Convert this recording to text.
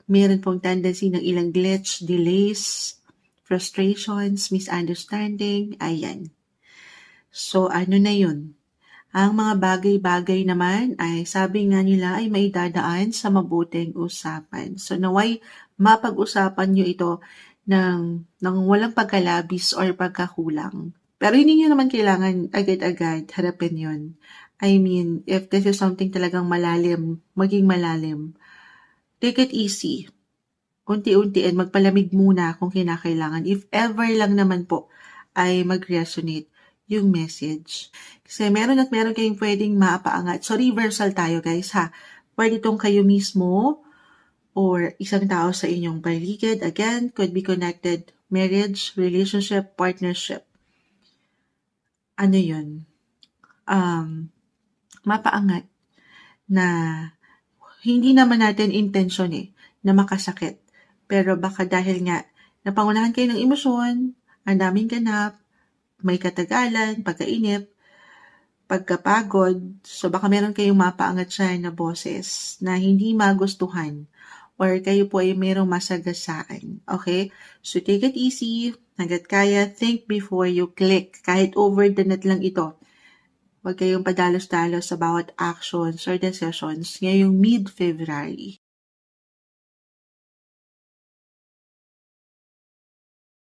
meron pong tendency ng ilang glitch, delays, frustrations, misunderstanding, ayan. So, ano na yun? Ang mga bagay-bagay naman ay sabi nga nila ay maidadaan sa mabuting usapan. So, naway mapag-usapan nyo ito ng walang pagkalabis or pagkakulang. Pero hindi nyo naman kailangan agad-agad harapin yun. I mean, if this is something talagang malalim, maging malalim, take it easy. Unti-untiin, magpalamig muna kung kinakailangan. If ever lang naman po ay mag-resonate yung message. Kasi meron kayong pwedeng maapaangat. So, reversal tayo guys ha. Pwede itong kayo mismo or isang tao sa inyong paligid. Again, could be connected, marriage, relationship, partnership. Ano yun? Mapaangat na hindi naman natin intention na makasakit. Pero baka dahil nga napangunahan kayo ng emosyon, ang daming ganap, may katagalan, pagkainip, pagkapagod, so baka meron kayong mapaangat siya na boses na hindi magustuhan or kayo po ay merong masagasaan. Okay? So take it easy, hanggat kaya, think before you click. Kahit over the net lang ito. Huwag kayong padalos-dalos sa bawat actions or decisions ngayong mid-February.